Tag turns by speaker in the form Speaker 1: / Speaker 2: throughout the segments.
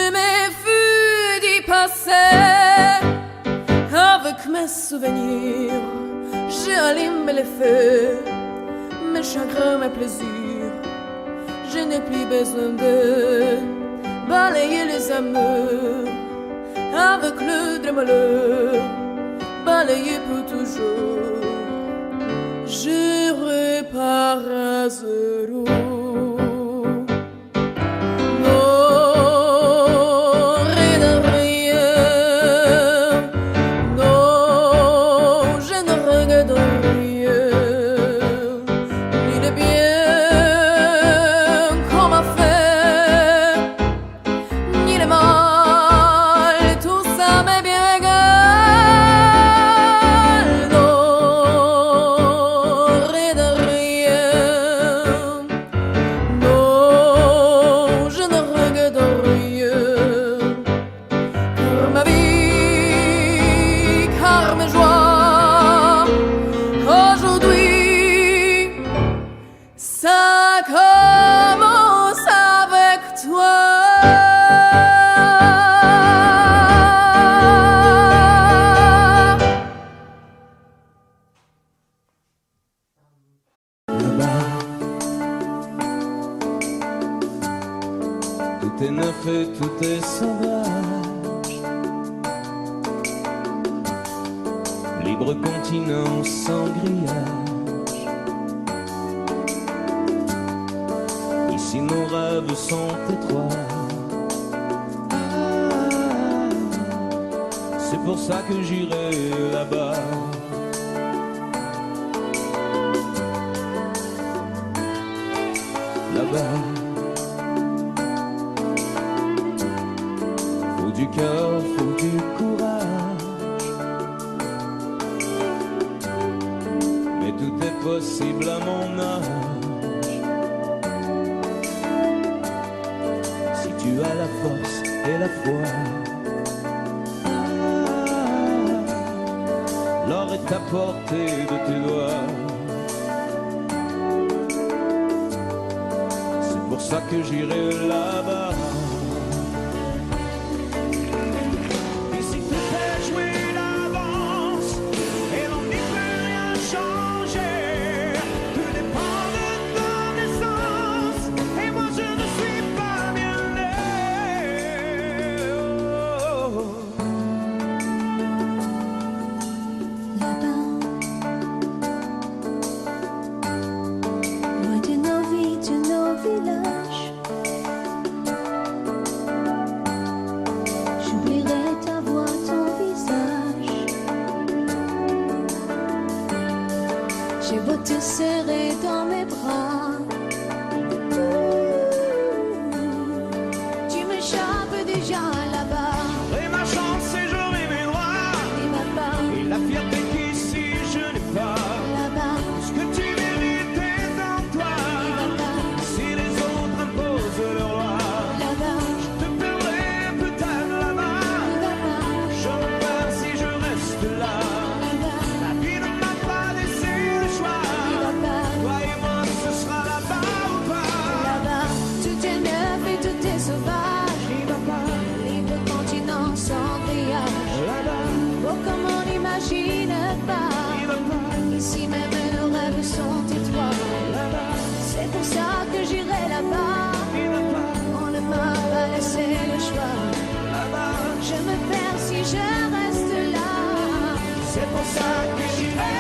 Speaker 1: Je m'effuis d'y passer avec mes souvenirs. J'allume les feux, mes chagrins, mes plaisirs. Je n'ai plus besoin de balayer les amours avec le de malheur, balayer pour toujours. Je repars à zéro.
Speaker 2: Tout est neuf et tout est sauvage. Libre continent sans grillage. Ici nos rêves sont étroits. C'est pour ça que j'irai là-bas. Là-bas. Faut du cœur, faut du courage. Mais tout est possible à mon âge. Si tu as la force et la foi, l'or est à portée de tes doigts. C'est pour ça que j'irai là-bas.
Speaker 1: J'ai beau te serrer dans mes bras, tu m'échappes déjà là-bas.
Speaker 2: J'aurai ma chance et j'aurai mes droits.
Speaker 1: Et ma part,
Speaker 2: Et la fierté qu'ici je n'ai pas.
Speaker 1: là-bas,
Speaker 2: Ce que tu mérites est en toi.
Speaker 1: et ma part,
Speaker 2: Si les autres imposent leur loi,
Speaker 1: là-bas,
Speaker 2: je te perdrai peut-être là-bas.
Speaker 1: et ma part,
Speaker 2: Je repars si je reste là.
Speaker 1: là-bas,
Speaker 2: La vie ne m'a pas laissé le choix.
Speaker 1: et ma part,
Speaker 2: Toi et moi, ce sera là-bas ou pas.
Speaker 1: là-bas. Tout est neuf et tout est sauvage.
Speaker 2: Et ma part,
Speaker 1: Libre continent sans grillage.
Speaker 2: là-bas,
Speaker 1: Oh, comme on n'imagine pas.
Speaker 2: et ma part,
Speaker 1: Ici même nos rêves sont étroits.
Speaker 2: là-bas,
Speaker 1: C'est pour ça que j'irai là-bas.
Speaker 2: et ma part,
Speaker 1: On ne m'a pas laissé le choix.
Speaker 2: là-bas.
Speaker 1: Je me perds si je reste là.
Speaker 2: C'est pour ça que j'irai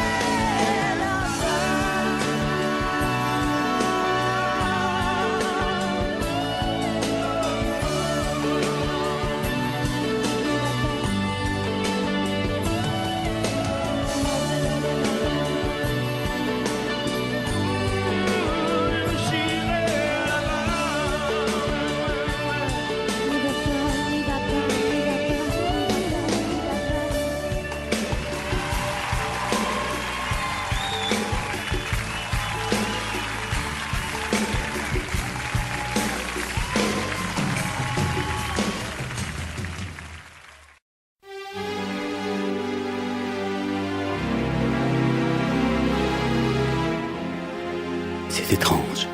Speaker 3: C'est étrange.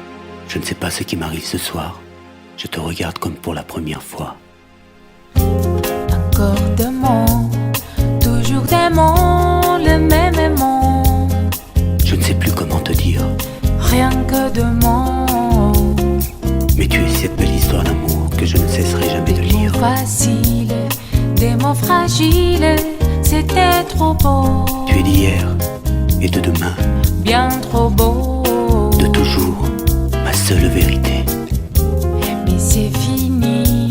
Speaker 3: Je ne sais pas ce qui m'arrive ce soir. Je te regarde comme pour la première fois. Encore d'aimant, toujours d'aimant, le même aimant.
Speaker 4: Je ne sais plus comment te dire.
Speaker 3: Rien que d'aimant.
Speaker 4: Mais tu es cette belle histoire d'amour que je ne cesserai jamais de lire.
Speaker 3: Des mots faciles, des mots fragiles, c'était trop beau.
Speaker 4: Tu es d'hier et de demain,
Speaker 3: bien trop beau.
Speaker 4: de toujours, ma seule vérité.
Speaker 3: Mais c'est fini,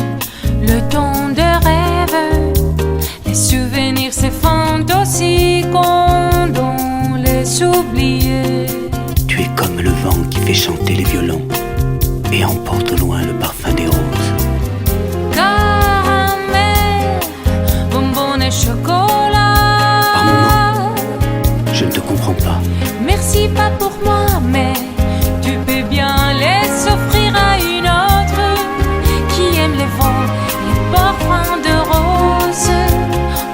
Speaker 3: le temps de rêve. Les souvenirs s'effondrent aussi quand on les oublie.
Speaker 4: Tu es comme le vent qui fait chanter les violons et emporte au loin le parfum des roses.
Speaker 3: Caramel, bonbons et chocolat.
Speaker 4: Par moments, je ne te comprends pas.
Speaker 3: Merci pas pour moi, mais tu peux bien les offrir à une autre qui aime les vents, les parfums de rose.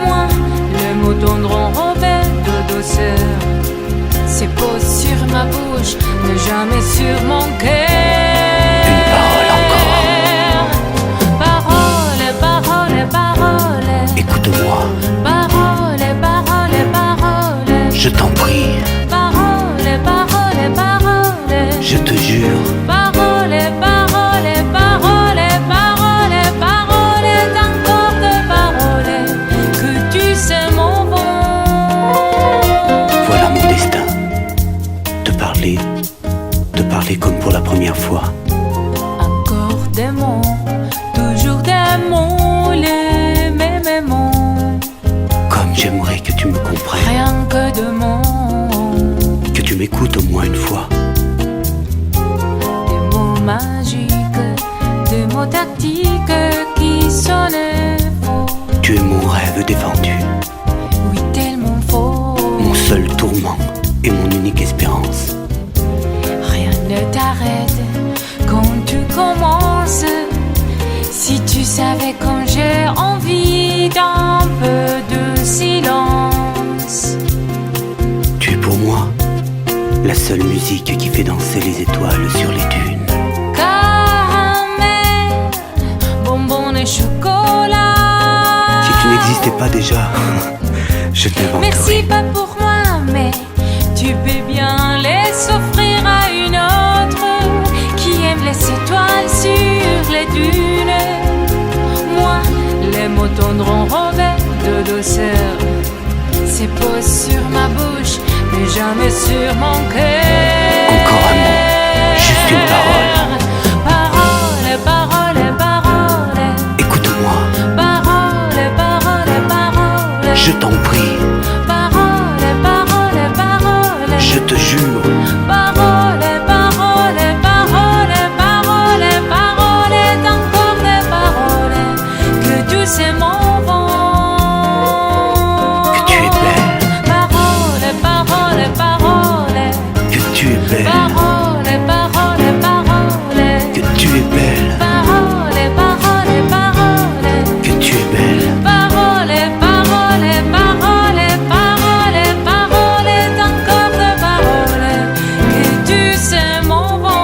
Speaker 3: Moi, le mot tendre enrobé de douceur, c'est posé sur ma bouche, mais jamais sur mon cœur.
Speaker 4: Une parole encore.
Speaker 3: Parole, parole, parole.
Speaker 4: Écoute-moi,
Speaker 3: Parole, parole, parole.
Speaker 4: je t'en prie,
Speaker 3: Parole, parole, parole.
Speaker 4: je te jure.
Speaker 3: Parole, parole, parole, parole, parole, encore de paroles que tu sais mon bon.
Speaker 4: Voilà mon destin. Te parler comme pour la première fois.
Speaker 3: Encore des mots, toujours des mots, les mêmes mots.
Speaker 4: Comme j'aimerais que tu me comprennes,
Speaker 3: Rien que de mots,
Speaker 4: que tu m'écoutes au moins une fois.
Speaker 3: des mots magiques, des mots tactiques qui sonnent faux.
Speaker 4: Tu es mon rêve défendu,
Speaker 3: Oui, tellement faux.
Speaker 4: mon seul tourment et mon unique espérance.
Speaker 3: Rien ne t'arrête quand tu commences. Si tu savais quand j'ai envie d'un peu de silence.
Speaker 4: Tu es pour moi la seule musique qui fait danser les étoiles sur les dunes.
Speaker 3: Caramel, bonbons et chocolat.
Speaker 4: Si tu n'existais pas déjà, je t'inventerais.
Speaker 3: Merci pas pour moi, mais tu peux bien les offrir à une autre qui aime les étoiles sur les dunes. Moi, les mots tendres enrobés de douceur, c'est posé sur ma bouche, mais jamais sur mon cœur.
Speaker 4: Encore un mot, juste une parole.
Speaker 3: Parole, parole, parole.
Speaker 4: Écoute-moi,
Speaker 3: Parole, parole, parole.
Speaker 4: je t'en prie,
Speaker 3: Parole, parole, parole.
Speaker 4: je te jure.
Speaker 3: Parole, parole, parole, parole, parole, encore des paroles que tu sais mon vent.
Speaker 4: Que tu es belle,
Speaker 3: Parole, parole, parole.
Speaker 4: que tu es belle,
Speaker 3: Parole, parole, parole.
Speaker 4: que tu es belle,
Speaker 3: Parole, parole, parole.
Speaker 4: que tu es belle.
Speaker 3: Parole, parole, parole, parole, parole, encore de paroles que tu sais mon vent.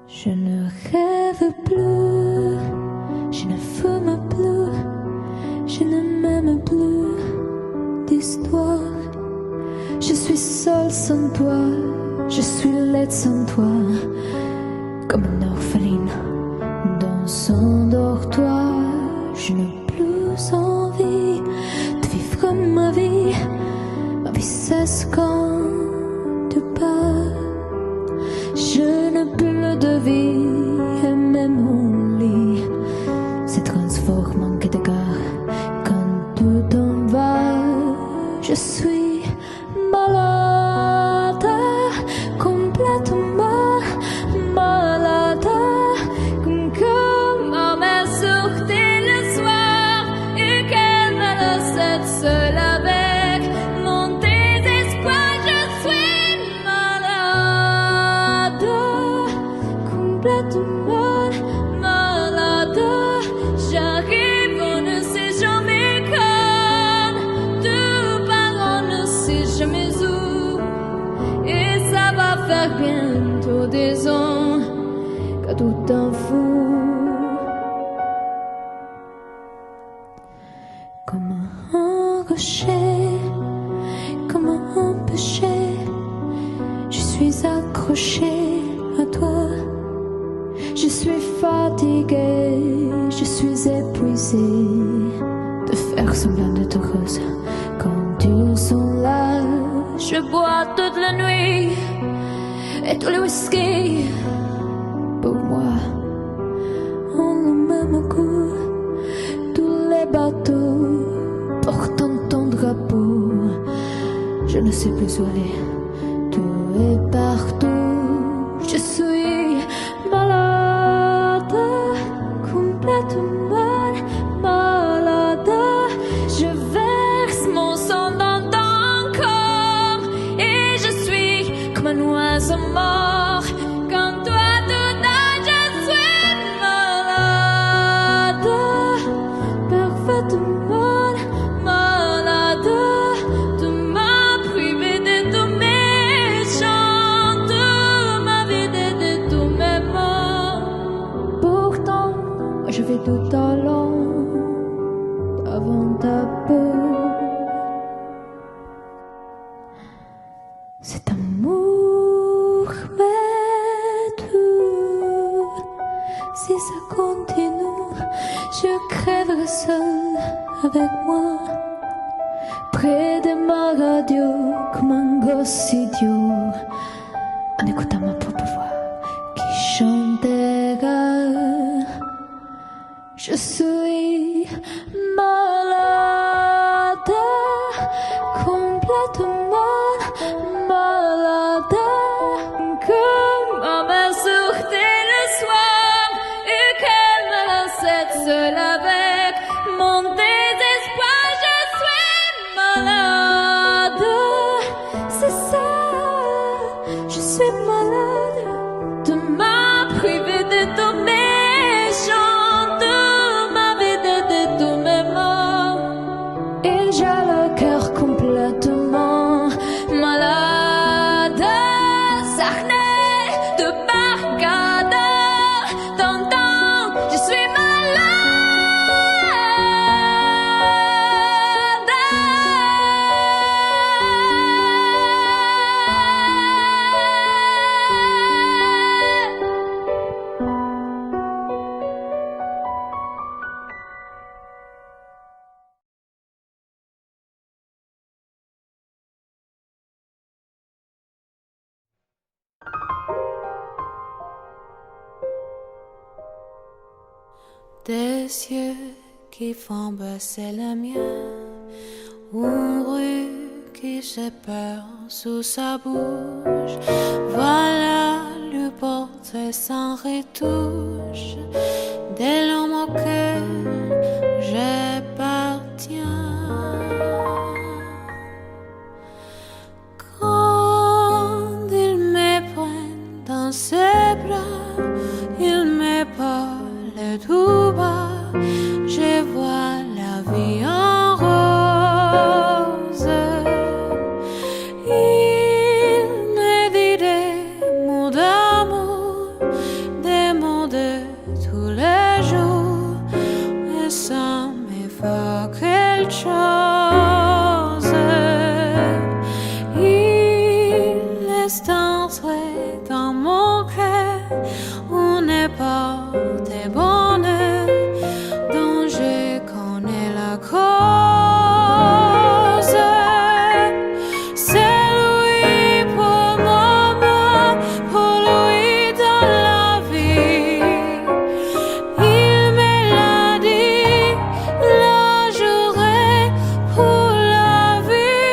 Speaker 1: Je ne rêve plus, je ne fume plus, je ne m'aime plus d'histoire. Je suis seule sans toi, je suis laide sans toi, comme une orpheline dans son dortoir. Je n'ai plus envie de vivre ma vie cesse quand tu pars. Je n'ai plus de vie et même mon lit se transforme en quai de gare quand tu t'en vas. Je suis malade, complètement malade, comme ma mère sur accrochée comme un péché. Je suis accrochée à toi. Je suis fatiguée, je suis épuisée de faire semblant d'être heureuse quand ils sont là. Je bois toute la nuit et tous les whisky pour moi ont le même goût. Tous les bateaux portant ton drapeau, je ne sais plus où aller. Tout est partout. Je suis malade, complètement malade. Je verse mon sang dans ton corps et je suis comme un oiseau mort. Quand toi tout âge, je suis malade, parfaitement malade. Tu m'as privé de tous mes chants, tu m'as vidé de tous mes mots. Pourtant, je vais tout allant avant ta peau. Cet amour m'est tout. Si ça continue, je crèverai seule avec moi, près de ma radio, comme un gosse idiot, en écoutant ma propre voix qui chantera. Je suis malade, complètement malade, comme ma mère sortait le soir et qu'elle me laissait seule avec mon désespoir. Je suis malade, c'est ça, je suis malade. Tu m'as privé de tous mes chants, tu m'as vidé de tous mes mots, et j'ai le cœur complètement malade. Sarney de Barcade, t'entends, je suis
Speaker 3: Des yeux qui font baisser les miens, une rue qui se perd sous sa bouche. Voilà le portrait sans retouche de l'homme auquel j'appartiens. Quand il me prend dans ses bras, il me parle tout bas, je vois la vie en rose. Il me dit des mots d'amour, des mots de tous les jours, et ça me fait quelque chose. Il laisse entrer dans mon cœur une porte de bonheur dont je connais la cause. C'est lui pour moi, pour lui dans la vie. Il me l'a dit, la journée pour la vie.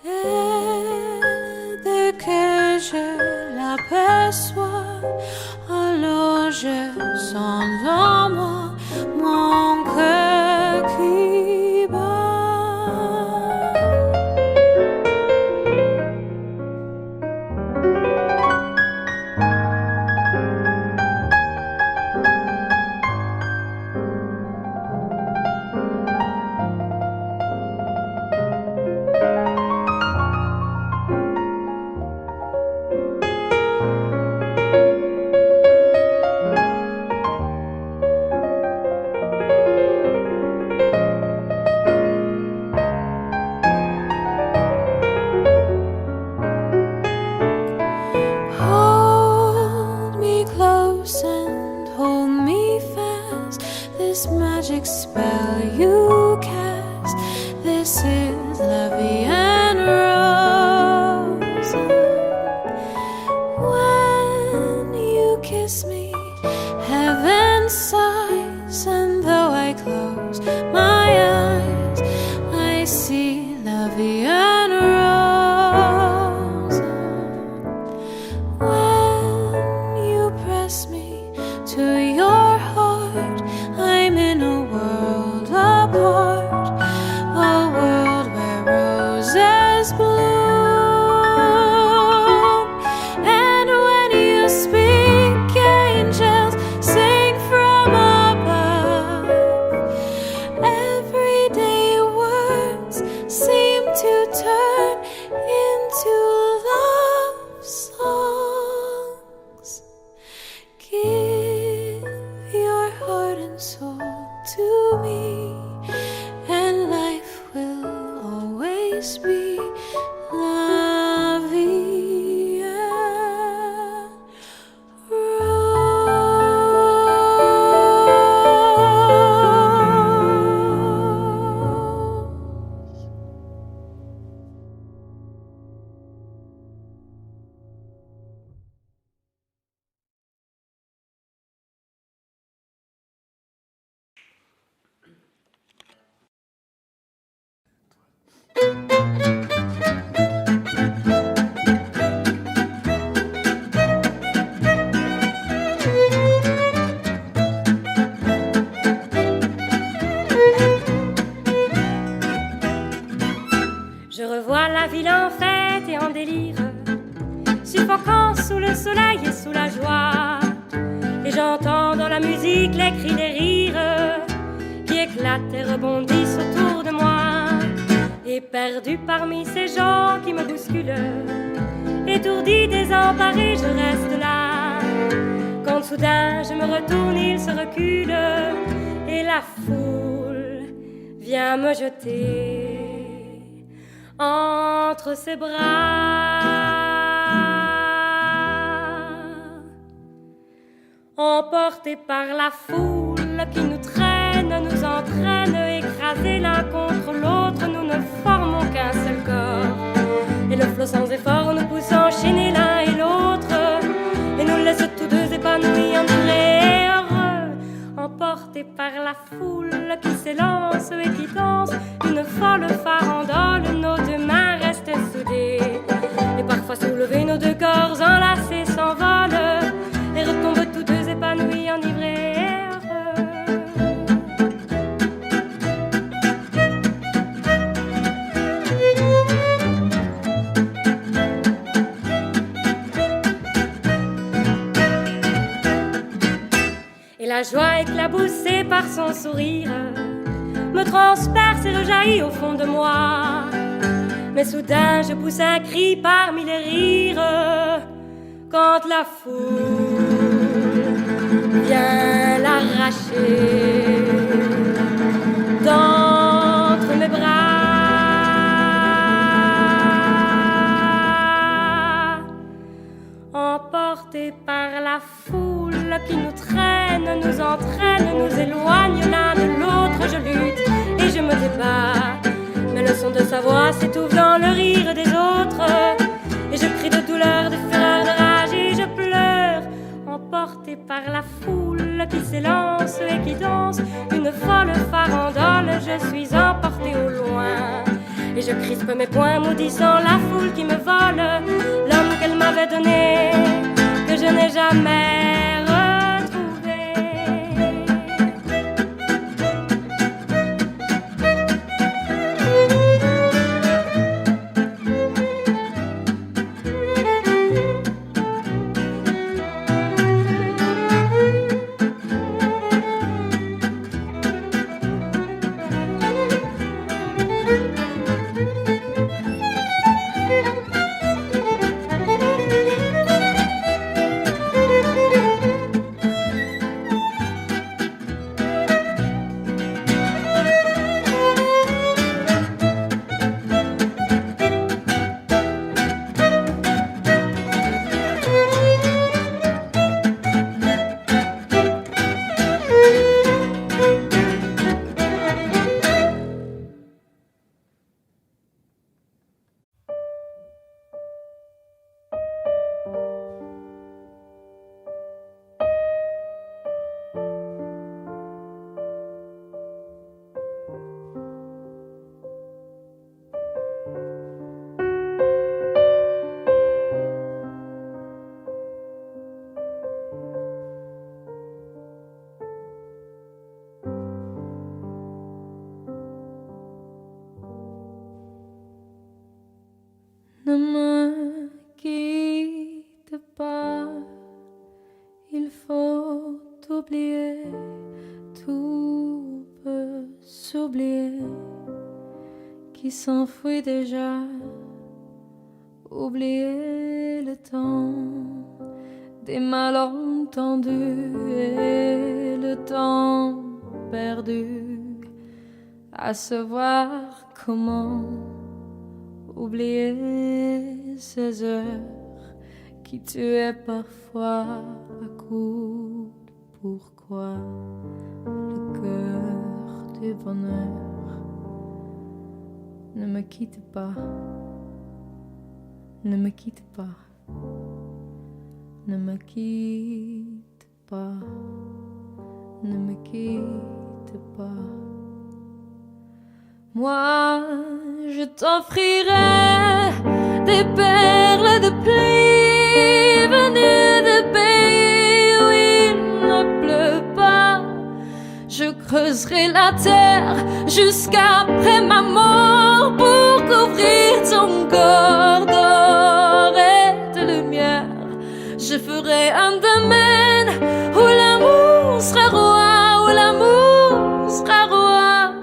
Speaker 3: Et dès que je l'aperçois, alors je sens en moi mon cœur qui bat.
Speaker 1: kiss me, heaven sighs, and though I close my eyes, I see la vie en rose. When you press me to your heart, I'm in a world apart, a world where roses bloom. And when you speak, angels sing from above. Everyday words seem to turn into love songs. Give your heart and soul to me, and life will always be la vie en rose.
Speaker 5: Je revois la ville en fête et en délire, suffocant sous le soleil et sous la joie. Et j'entends dans la musique les cris des rires qui éclatent et rebondissent autour de moi. Et perdu parmi ces gens qui me bousculent, étourdi, désemparé, je reste là. Quand soudain je me retourne, il se recule et la foule vient me jeter entre ses bras. Emportés par la foule qui nous traîne, nous entraîne, écrasés l'un contre l'autre, nous ne formons qu'un seul corps. Et le flot sans effort nous pousse enchaîner l'un et l'autre, et nous laisse tous deux épanouis, enivrés et heureux. Emportés par la foule qui s'élance et qui danse une folle farandole, nos deux mains restent soudées, et parfois soulevés, nos deux corps enlacés s'envolent et retombent tous deux épanouis, enivrés et heureux. Et la joie éclaboussée par son sourire me transperce et rejaillit au fond de moi. Mais soudain je pousse un cri parmi les rires quand la foule vient l'arracher d'entre mes bras. Emportés par la foule qui nous traîne, nous entraîne, nous éloigne l'un de l'autre, je lutte et je me débat. Mais le son de sa voix s'étouffe dans le rire des autres, et je crie de douleur, de fureur, de rage et je pleure. Emporté par la foule qui s'élance et qui danse une folle farandole, je suis emporté au loin. Et je crispe mes poings maudissant la foule qui me vole l'homme qu'elle m'avait donné, que je n'ai jamais retrouvé.
Speaker 1: s'oublier, tout peut s'oublier, qui s'enfuit déjà. Oublier le temps des malentendus et le temps perdu à savoir comment oublier ces heures qui tuaient parfois à coups de pourquoi le cœur du bonheur. Ne me quitte pas. Ne me quitte pas, ne me quitte pas, ne me quitte pas. Moi, je t'offrirai des perles de pluie venues de pays où il ne pleut pas. Je creuserai la terre jusqu'après ma mort pour couvrir ton corps d'or et de lumière. Je ferai un domaine où l'amour sera roi, où l'amour sera roi,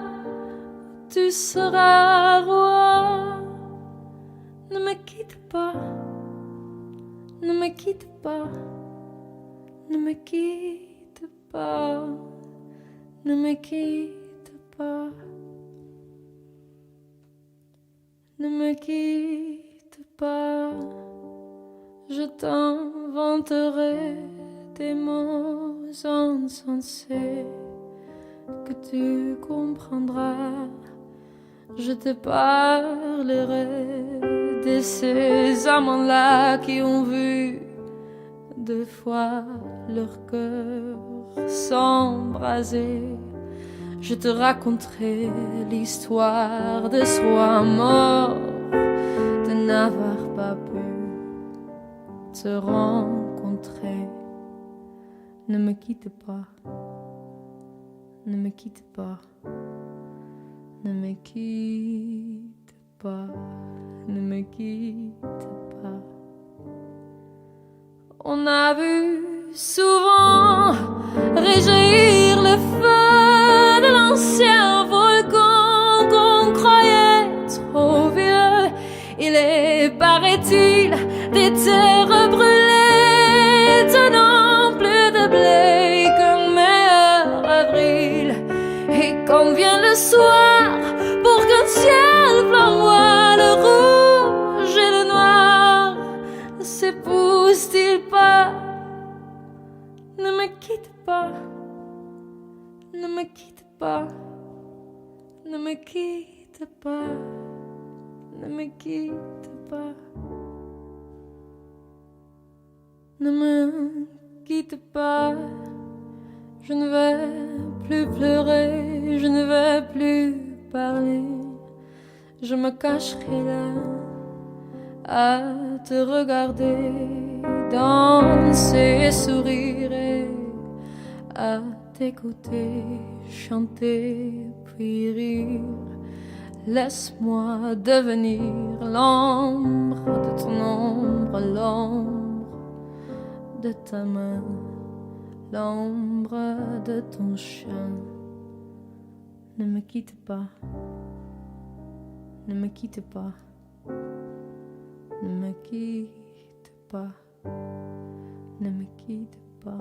Speaker 1: tu seras roi. Ne me quitte pas, ne me quitte pas, ne me quitte pas, ne me quitte pas, ne me quitte pas. Je t'inventerai des mots insensés que tu comprendras. Je te parlerai de ces amants-là qui ont vu deux fois leur cœur s'embraser. Je te raconterai l'histoire de ce roi mort, de n'avoir pas pu te rencontrer. Ne me quitte pas, ne me quitte pas, ne me quitte pas, ne me quitte pas. On a vu souvent réjaillir le feu de l'ancien volcan qu'on croyait trop vieux. Il est, paraît-il, des terres brûlées, tenant plus de blé qu'un meilleur avril. Et quand vient le soir, pour qu'un ciel flamboie, le rouge et le noir ne s'épousent-ils pas? Ne me quitte pas, ne me quitte pas, ne me quitte pas, ne me quitte pas. Ne me quitte pas, je ne vais plus pleurer, je ne vais plus parler. Je me cacherai là à te regarder danser et sourire et à t'écouter chanter puis rire. Laisse-moi devenir l'ombre de ton ombre, l'ombre de ta main, l'ombre de ton chien. Ne me quitte pas, ne me quitte pas, ne me quitte pas, ne me quitte pas.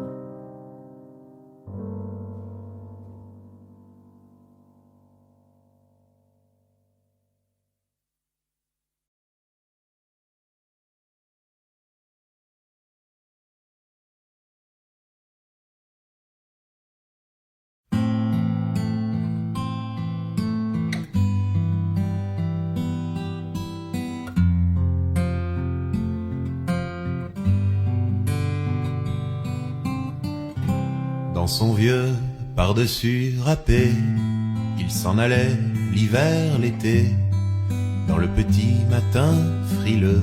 Speaker 6: Dans son vieux par-dessus râpé, il s'en allait l'hiver, l'été, dans le petit matin frileux.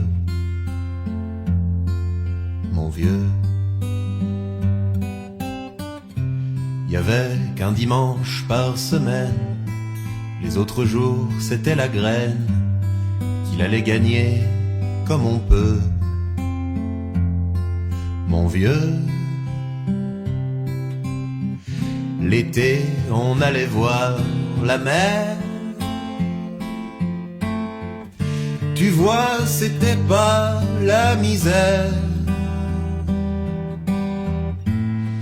Speaker 6: Mon vieux, il y avait qu'un dimanche par semaine, les autres jours c'était la graine qu'il allait gagner comme on peut. Mon vieux, L'été, on allait voir la mer. Tu vois, c'était pas la misère.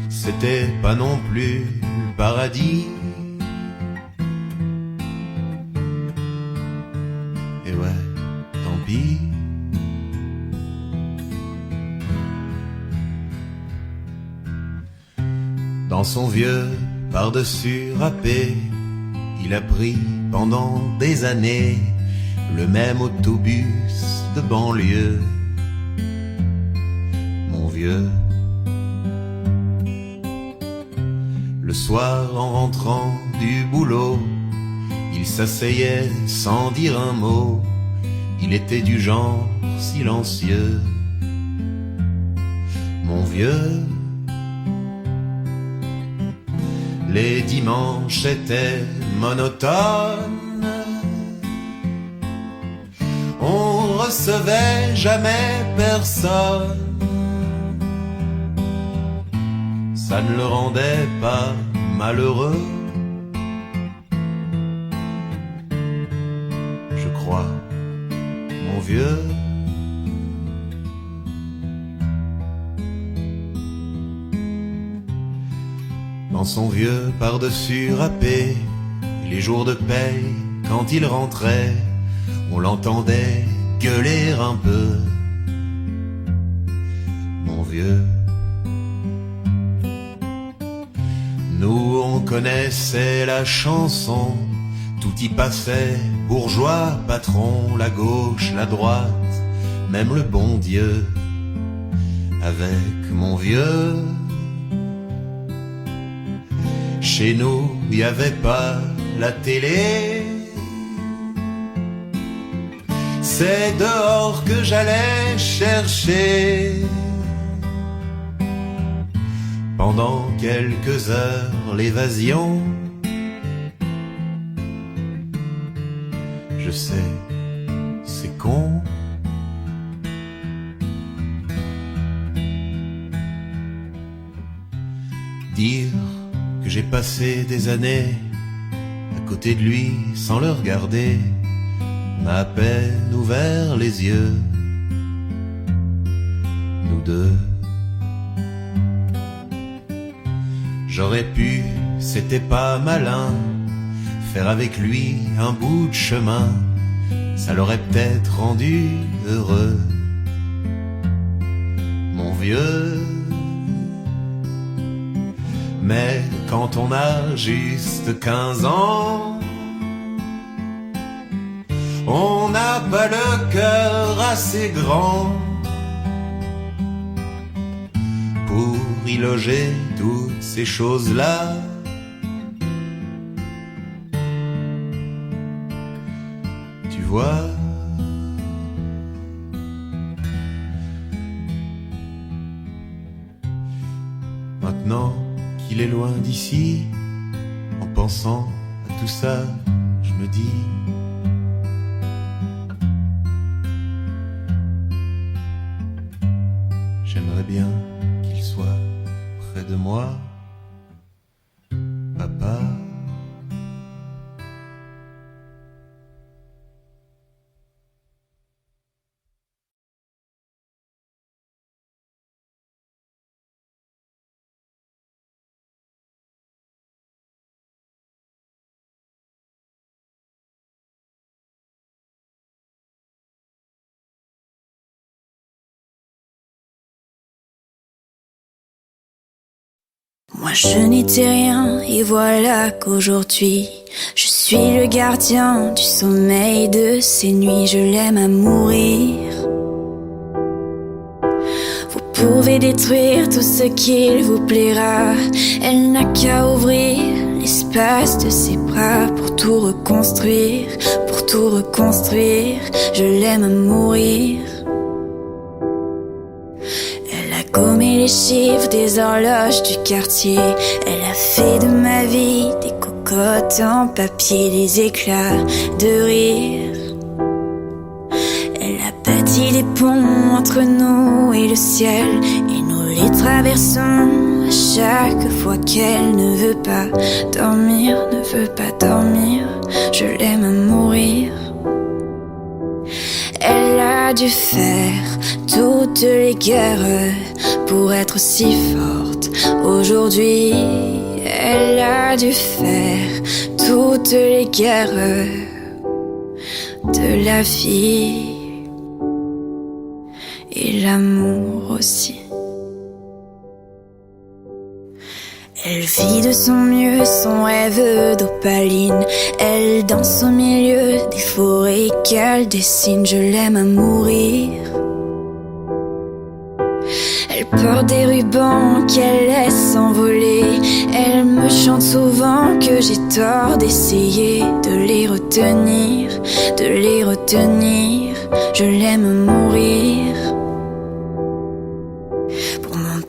Speaker 6: C'était pas non plus le paradis. Et ouais, tant pis. Dans son vieux par-dessus râpé, il a pris pendant des années le même autobus de banlieue. Mon vieux. Le soir, en rentrant du boulot, il s'asseyait sans dire un mot. Il était du genre silencieux. Mon vieux. Les dimanches étaient monotones. On recevait jamais personne. Ça ne le rendait pas malheureux, je crois, mon vieux. Dans son vieux par-dessus râpé, les jours de paye, quand il rentrait, on l'entendait gueuler un peu. Mon vieux. Nous on connaissait la chanson, tout y passait, bourgeois, patron, la gauche, la droite, même le bon Dieu. Avec mon vieux, chez nous, il n'y avait pas la télé. C'est dehors que j'allais chercher. Pendant quelques heures, l'évasion. Je sais, c'est con. Dire que j'ai passé des années à côté de lui sans le regarder m'a à peine ouvert les yeux. Nous deux. J'aurais pu, c'était pas malin, faire avec lui un bout de chemin, ça l'aurait peut-être rendu heureux. Mon vieux. Mais quand on a juste 15 ans, on n'a pas le cœur assez grand pour y loger toutes ces choses-là. Tu vois, maintenant qu'il est loin d'ici, en pensant à tout ça, je me dis j'aimerais bien qu'il soit près de moi, papa.
Speaker 1: Moi je n'étais rien et voilà qu'aujourd'hui je suis le gardien du sommeil de ces nuits. Je l'aime à mourir. Vous pouvez détruire tout ce qu'il vous plaira, elle n'a qu'à ouvrir l'espace de ses bras pour tout reconstruire, pour tout reconstruire. Je l'aime à mourir. Gommé les chiffres des horloges du quartier, elle a fait de ma vie des cocottes en papier, des éclats de rire. Elle a bâti des ponts entre nous et le ciel, et nous les traversons à chaque fois qu'elle ne veut pas dormir, ne veut pas dormir. Je l'aime à mourir. Elle a dû faire toutes les guerres pour être si forte. Aujourd'hui, elle a dû faire toutes les guerres de la vie et l'amour aussi. Elle vit de son mieux son rêve d'opaline. Elle danse au milieu des forêts qu'elle dessine. Je l'aime à mourir. Elle porte des rubans qu'elle laisse s'envoler. Elle me chante souvent que j'ai tort d'essayer de les retenir, de les retenir. Je l'aime à mourir.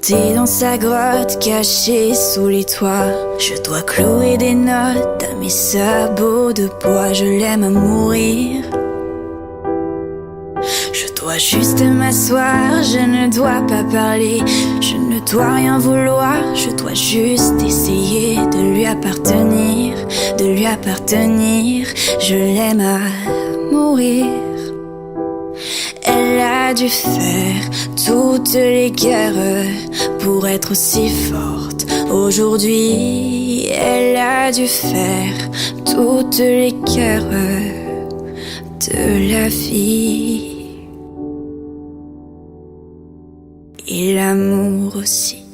Speaker 1: Dans sa grotte cachée sous les toits, je dois clouer des notes à mes sabots de bois. Je l'aime à mourir. Je dois juste m'asseoir, je ne dois pas parler, je ne dois rien vouloir, je dois juste essayer de lui appartenir, de lui appartenir. Je l'aime à mourir. Elle a dû faire toutes les guerres pour être aussi forte. Aujourd'hui, elle a dû faire toutes les guerres de la vie et l'amour aussi.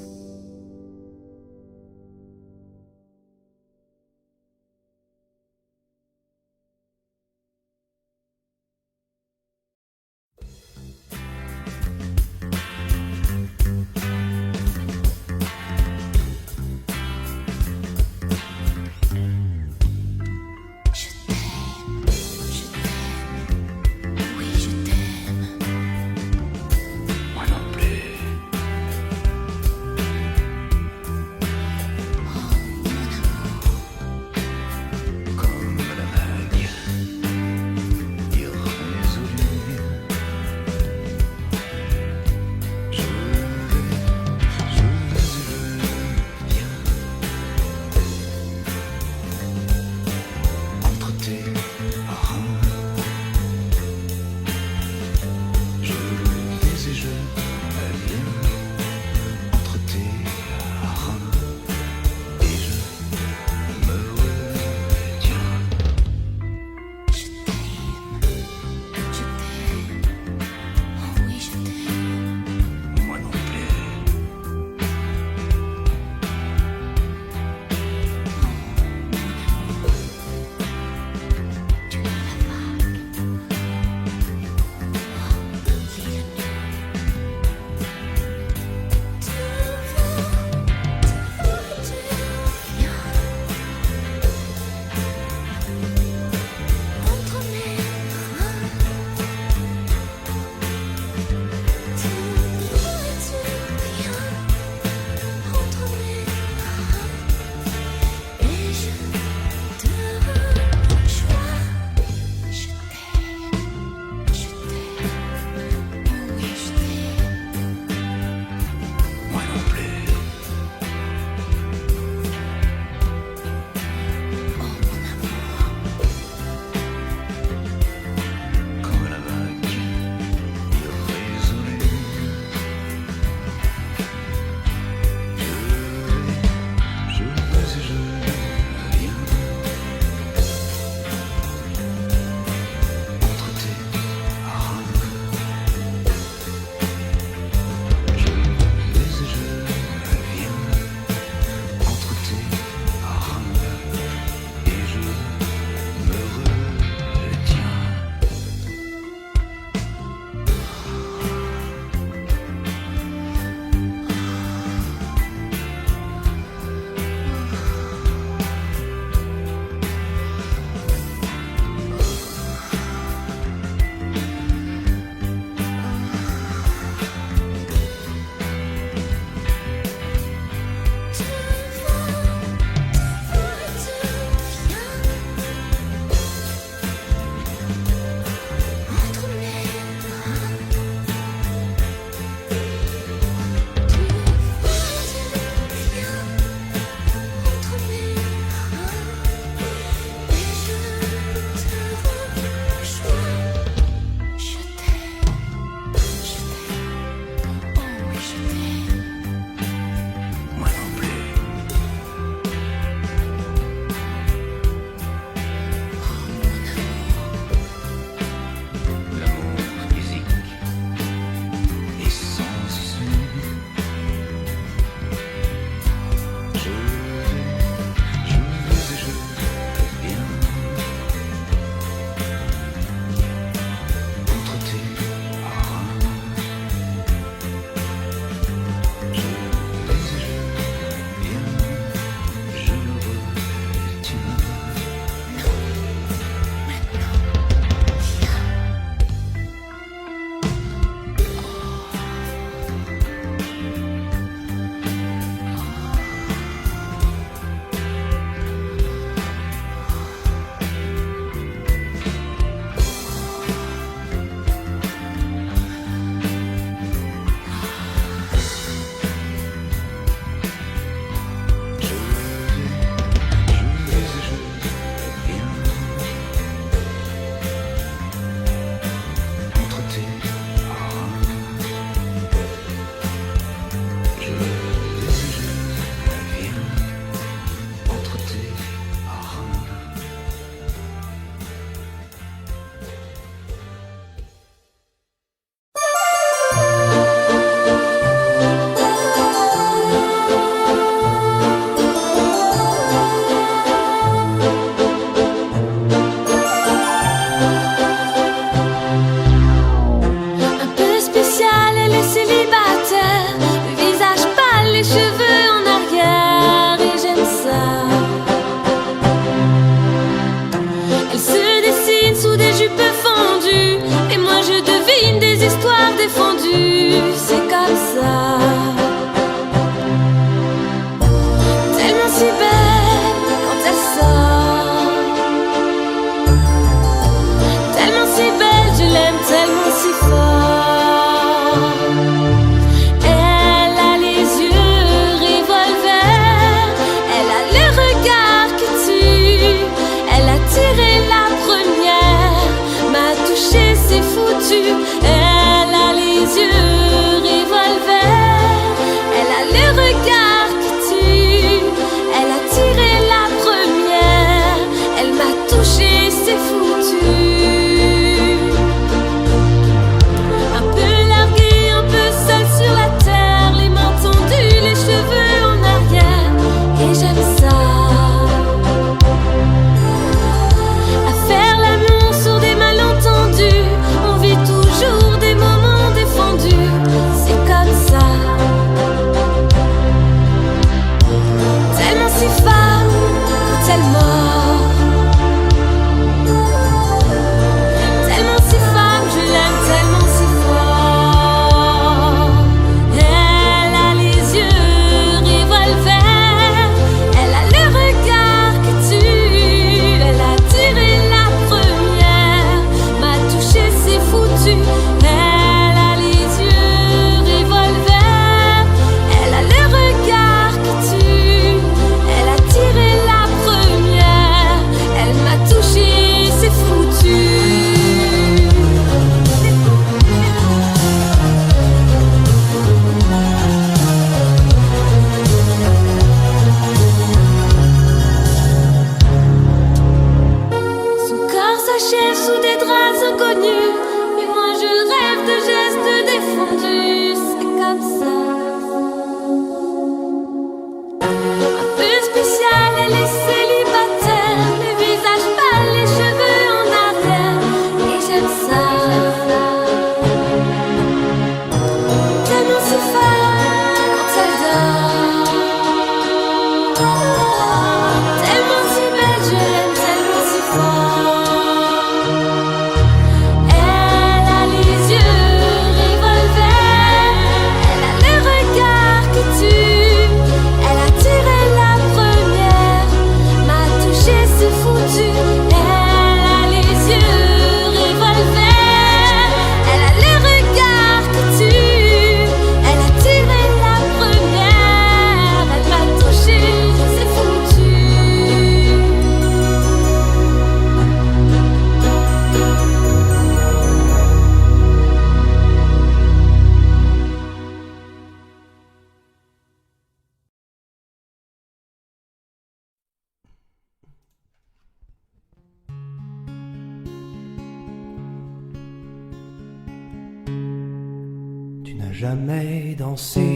Speaker 7: jamais dansé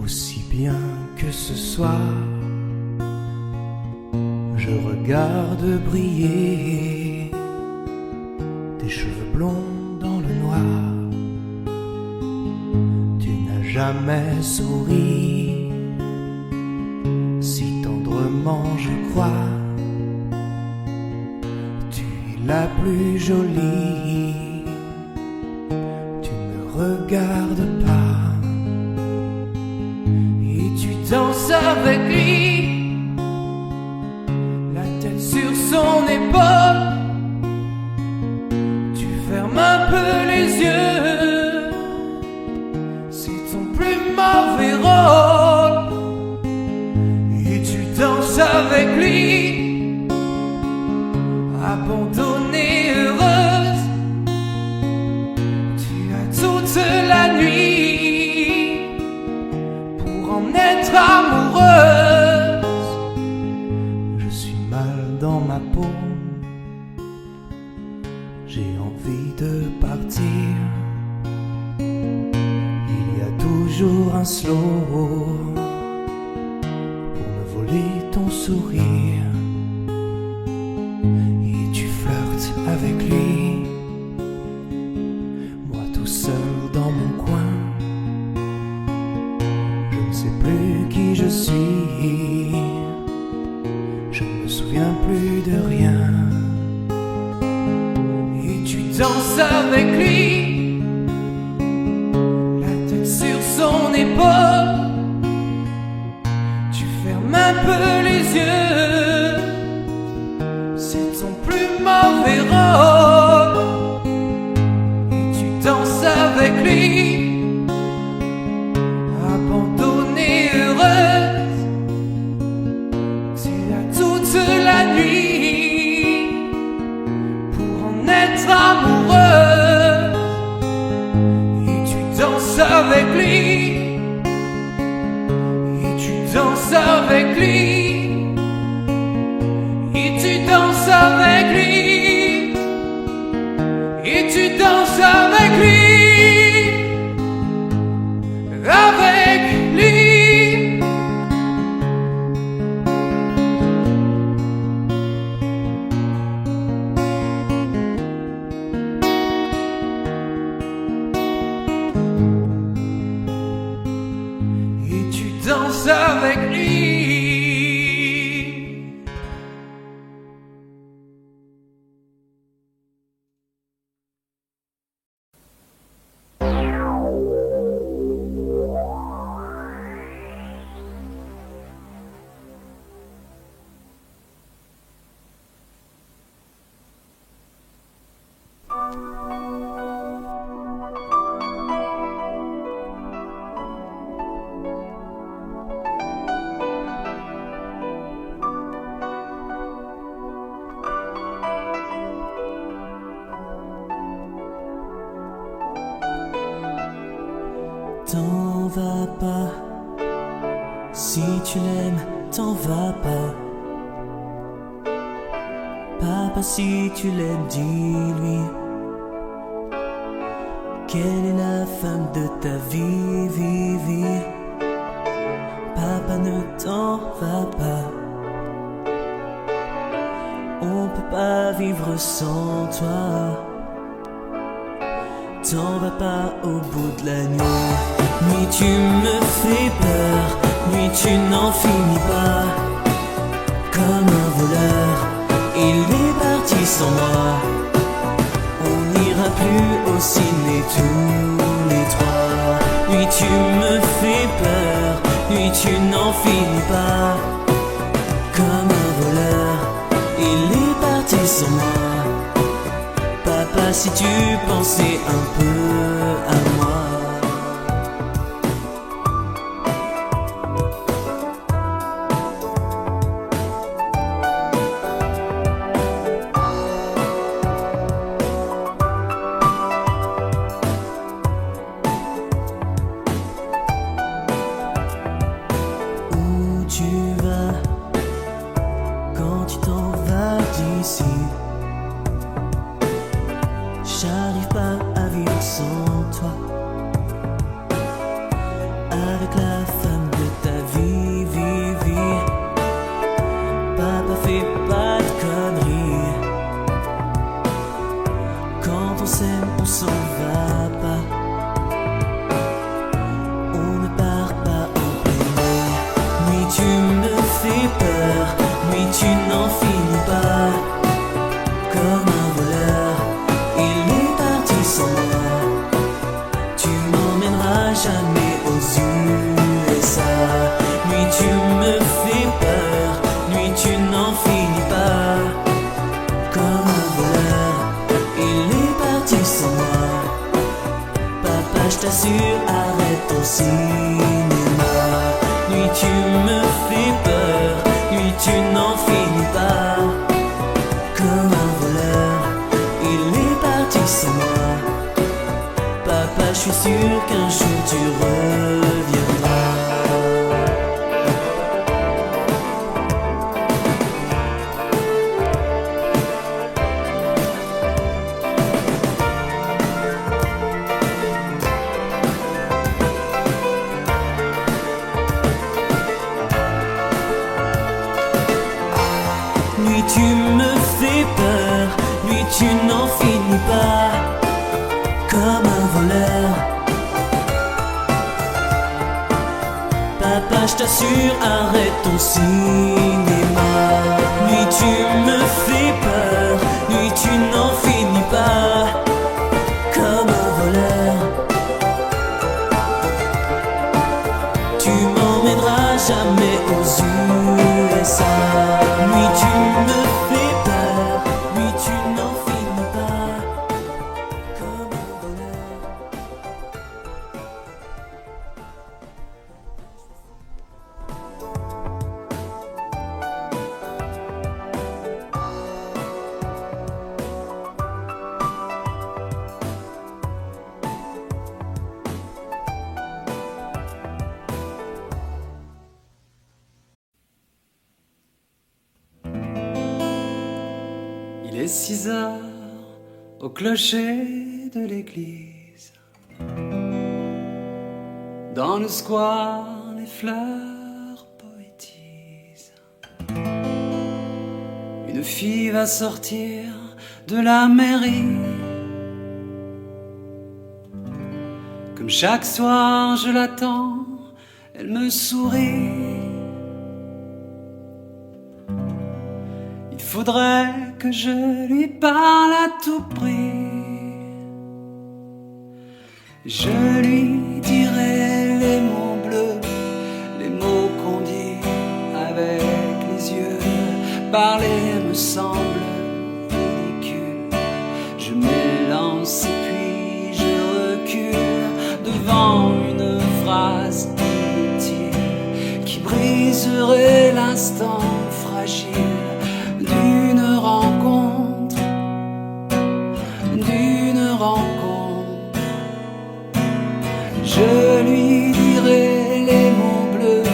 Speaker 7: aussi bien que ce soir. Je regarde briller tes cheveux blonds dans le noir. Tu n'as jamais souri si tendrement, je crois. Tu es la plus jolie. Tu ne regardes pas et tu danses avec lui, la tête sur son épaule. Tu fermes un peu les yeux, c'est ton plus mauvais rôle. Et tu danses avec lui, abandonnée, heureuse. Tu as toute la nuit pour en être amoureuse. Je suis mal dans ma peau, j'ai envie de partir. Il y a toujours un slow pour me voler ton sourire. Et tu flirtes avec lui, moi tout seul dans mon coin. Je ne sais plus qui je suis, je ne me souviens plus de rien. Et tu danses avec lui, la tête sur son épaule. Tu fermes un peu les yeux, c'est ton plus mauvais rôle. Et tu danses avec lui, abandonnée, heureuse. Tu as toute la nuit pour en être amoureuse. Et tu danses avec lui, et tu danses avec lui, et tu danses avec lui, et tu danses avec lui, avec lui. Et tu danses avec lui.
Speaker 8: T'en vas pas, si tu l'aimes, t'en vas pas. Papa, si tu l'aimes, dis-lui quelle est la femme de ta vie, vie, vie. Papa, ne t'en va pas, on peut pas vivre sans toi. T'en vas pas au bout de la nuit. Nuit tu me fais peur, nuit tu n'en finis pas. Comme un voleur, il est parti sans moi. On n'ira plus au ciné tous les trois. Nuit tu me fais peur, nuit tu n'en finis pas. Comme un voleur, il est parti sans moi. Papa, si tu pensais un peu à moi. Où tu vas quand tu t'en vas d'ici? J'arrive pas à vivre sans tu me fais peur, nuit tu n'en finis pas. Comme un voleur, il est parti sans moi. Tu m'emmèneras jamais aux USA. Nuit tu me fais peur, nuit tu n'en finis pas. Comme un voleur, il est parti sans moi. Papa, je t'assure, arrête ton cinéma. Nuit tu me fais peur, nuit tu n'en finis pas. Comme un voleur, il est parti sans moi. Papa, je suis sûr qu'un jour tu reviendras. Nuit tu me fais peur, nuit tu n'en finis pas. Comme un voleur. Papa, je t'assure, arrête ton cinéma. Nuit tu me fais peur, nuit tu n'en finis pas. Comme un voleur. Tu m'emmèneras jamais aux USA. Nuit tu me fais peur, nuit tu n'en finis pas. Comme un voleur.
Speaker 7: Il est 6 heures au clocher de l'église. Dans le square, les fleurs poétisent. Une fille va sortir de la mairie. Comme chaque soir, je l'attends, elle me sourit. Il faudrait que je lui parle à tout prix. Je lui dirai les mots bleus, les mots qu'on dit avec les yeux. Parler me semble ridicule. Je m'élance et puis je recule devant une phrase inutile qui briserait l'instant fragile d'une rencontre, d'une rencontre. Je lui dirai les mots bleus,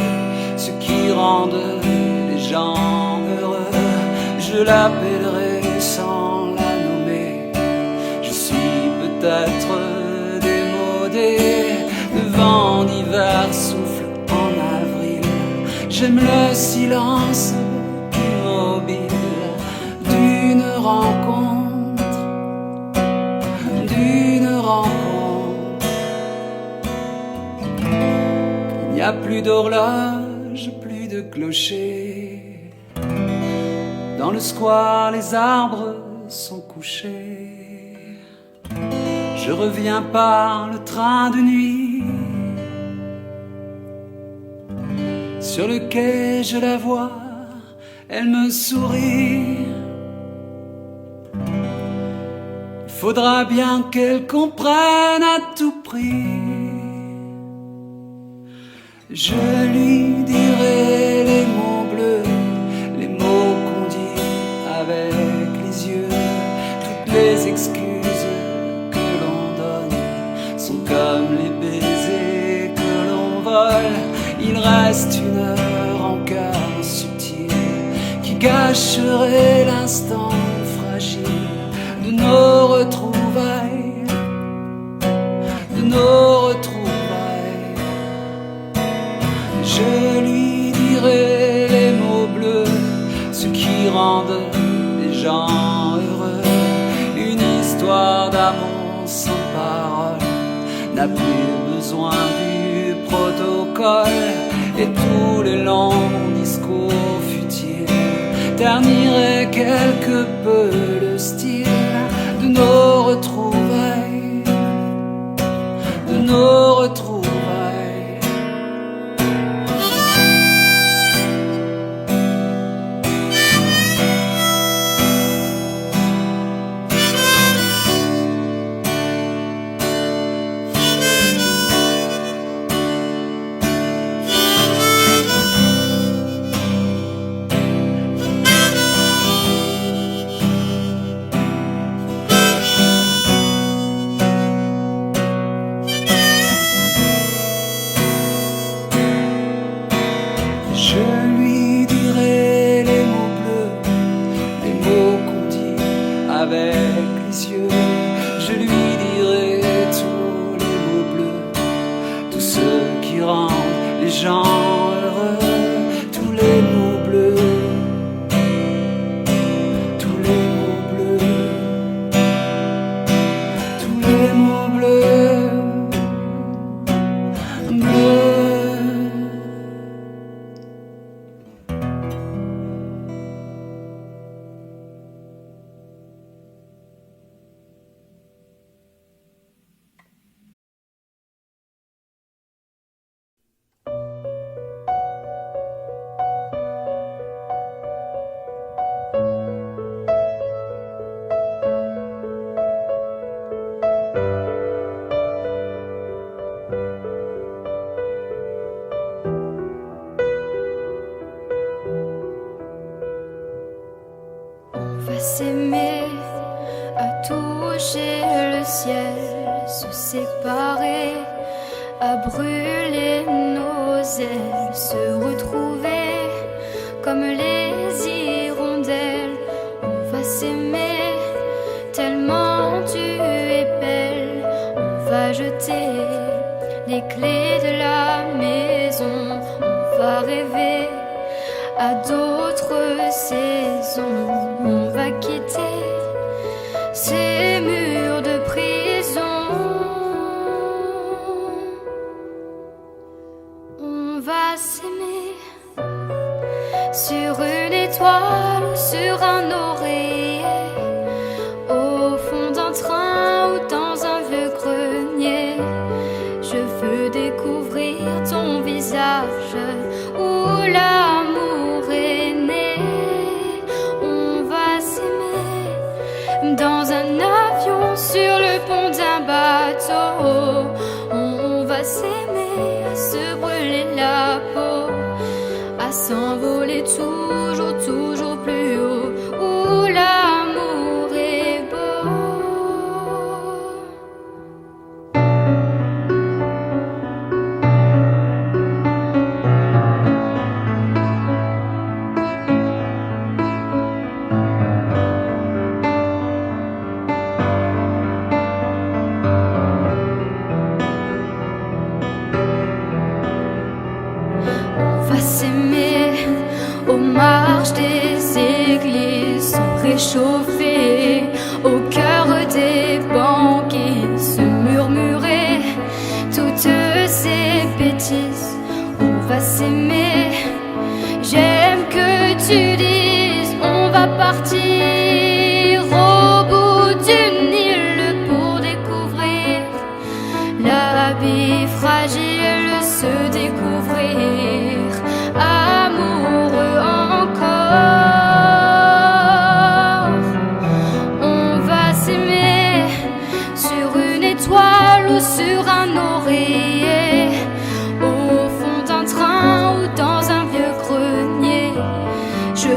Speaker 7: ceux qui rendent les gens heureux. Je l'appellerai sans la nommer. Je suis peut-être démodé, le vent d'hiver souffle en avril. J'aime le silence immobile d'une rencontre, d'une rencontre. Il n'y a plus d'horloge, plus de clocher. Dans le square, les arbres sont couchés. Je reviens par le train de nuit. Sur le quai, je la vois, elle me sourit. Il faudra bien qu'elle comprenne à tout prix. Je lui dirai les mots bleus, les mots qu'on dit avec les yeux. Toutes les excuses que l'on donne sont comme les baisers que l'on vole. Il reste une rancœur subtile qui gâcherait l'instant fragile de nos retrouvailles, de nos retrouvailles. Je lui dirai les mots bleus, ceux qui rendent les gens heureux. Une histoire d'amour sans parole n'a plus besoin du protocole. Et tous les longs quelque peu le style de nos retrouvailles, de nos retrouvailles. Je lui dirai les mots bleus, les mots qu'on dit avec les yeux. Je lui dirai tous les mots bleus, tous ceux qui rendent les gens heureux. Tous les mots bleus, tous les mots bleus, tous les mots bleus, bleus.
Speaker 1: S'aimer, à toucher le ciel, se séparer, à brûler nos ailes, se retrouver comme les hirondelles. On va s'aimer tellement tu es belle. On va jeter les clés de la maison. On va rêver à d'autres saisons. On va quitter ces murs de prison. On va s'aimer sur une étoile ou sur un oreiller, au fond d'un train ou dans un vieux grenier. Je veux découvrir ton visage où l'amour est né. On va s'aimer dans un avion, sur le pont d'un bateau. On va s'aimer, à se brûler la peau, à s'envoler toujours, toujours plus haut, où l'amour est beau. On va s'aimer aux marches des églises, se réchauffer au cœur des banquiers, se murmurer toutes ces bêtises. On va s'aimer, j'aime que tu dises, on va partir au bout d'une île pour découvrir la vie fragile, se découvrir amoureux encore. On va s'aimer sur une étoile ou sur un oreiller, au fond d'un train ou dans un vieux grenier. Je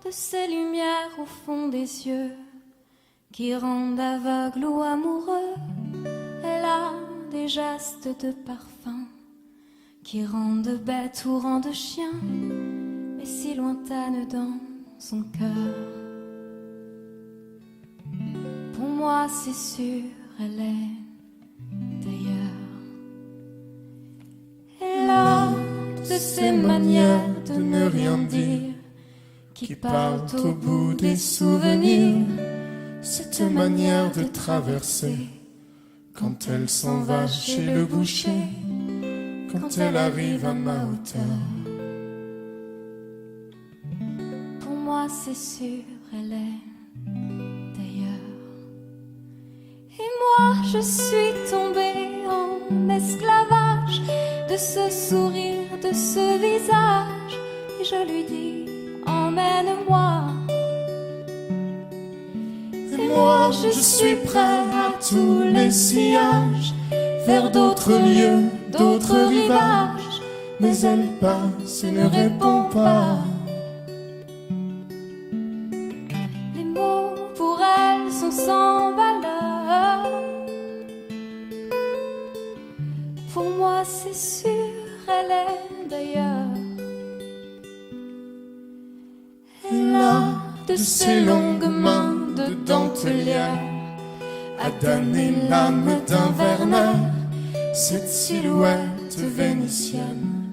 Speaker 1: de ces lumières au fond des yeux qui rendent aveugle ou amoureux. Elle a des gestes de parfum qui rendent bête ou rendent chien, mais si lointaine dans son cœur. Pour moi c'est sûr, elle est d'ailleurs. Elle a de ces manières de ne rien dire qui partent au bout des souvenirs.
Speaker 9: Cette manière de traverser quand elle s'en va chez le boucher, quand elle arrive à ma hauteur.
Speaker 1: Pour moi c'est sûr, elle est d'ailleurs. Et moi je suis tombée en esclavage de ce sourire, de ce visage, et je lui dis emmène-moi.
Speaker 9: Et moi je suis prêt à tous les sillages, vers d'autres lieux, d'autres rivages, mais elle passe et ne répond pas.
Speaker 1: Les mots pour elle sont sans valeur. Pour moi c'est sûr, elle est d'ailleurs.
Speaker 9: Elle a de ces longues mains de dentelière à damner l'âme d'un Werner. Cette silhouette vénitienne,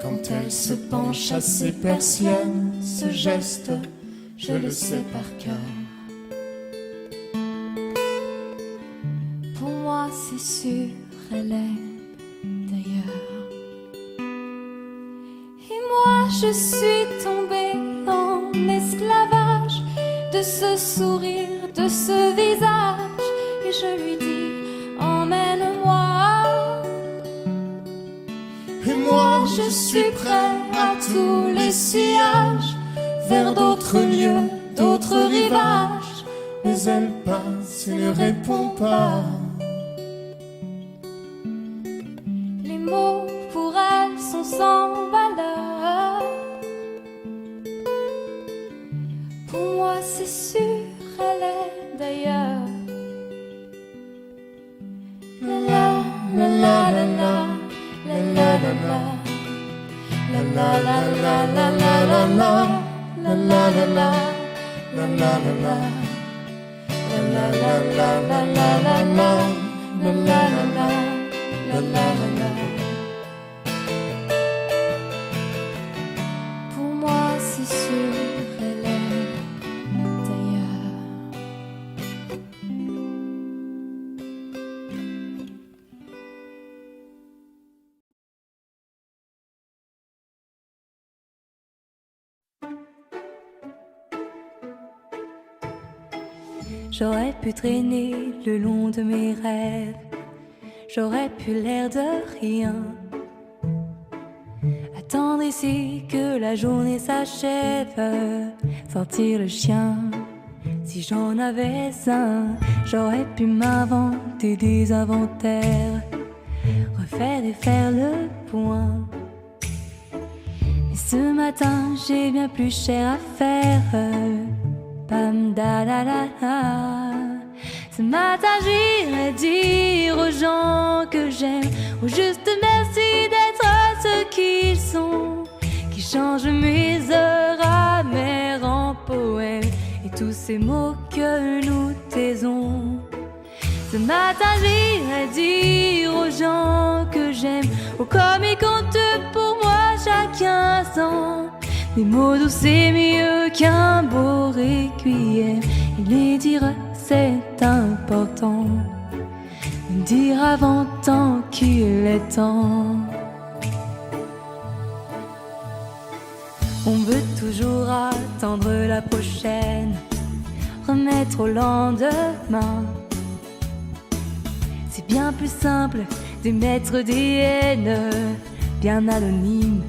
Speaker 9: quand elle se penche à ses persiennes, ce geste, je le sais par cœur.
Speaker 1: Pour moi c'est sûr, elle est d'ailleurs. Et moi je suis tombée en esclavage de ce sourire, de ce visage, et je lui dis emmène-moi.
Speaker 9: Et moi je suis prêt à tous les sillages, vers d'autres lieux, d'autres rivages, mais elle passe et ne répond pas.
Speaker 1: Les mots pour elle sont sans valeur. Pour moi c'est sûr, elle est d'ailleurs. La la la la la la. La la la la, la la la la la la la, la la la la, la la la la, la la la la la la la, la la la, la la la. Pour moi c'est sûr, elle est d'ailleurs.
Speaker 3: J'aurais pu traîner le long de mes rêves, j'aurais pu l'air de rien, attendre ici que la journée s'achève, sortir le chien si j'en avais un. J'aurais pu m'inventer des inventaires, refaire et faire le point. Mais ce matin j'ai bien plus cher à faire. Pam da da da da. Ce matin j'irai dire aux gens que j'aime, au juste merci d'être ceux qu'ils sont, qui changent mes heures amères en poèmes et tous ces mots que nous taisons. Ce matin j'irai dire aux gens que j'aime, oh comme ils comptent pour moi chaque instant. Des mots doux c'est mieux qu'un beau requiem, et les dire c'est important, me dire avant tant qu'il est temps. On veut toujours attendre la prochaine, remettre au lendemain. C'est bien plus simple d'émettre des haines, bien anonymes,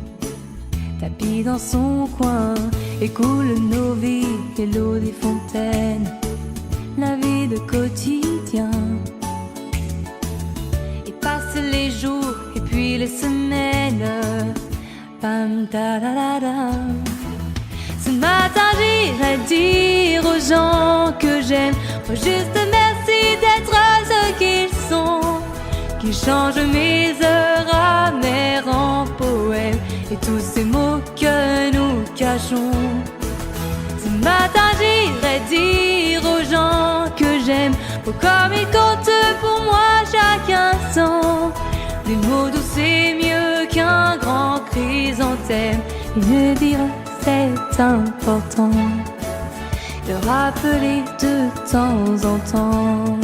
Speaker 3: tapis dans son coin, et coule nos vies et l'eau des fontaines, la vie de quotidien. Et passent les jours et puis les semaines, pam da da da da. Ce
Speaker 1: matin j'irai dire aux gens que j'aime, oh juste merci d'être ce qu'ils sont, qui changent mes heures amères en poèmes et tous ces mots que nous cachons. Ce matin j'irai dire aux gens que j'aime, oh comme ils comptent pour moi chaque instant. Des mots doux c'est mieux qu'un grand chrysanthème, et me dire c'est important, le rappeler de temps en temps.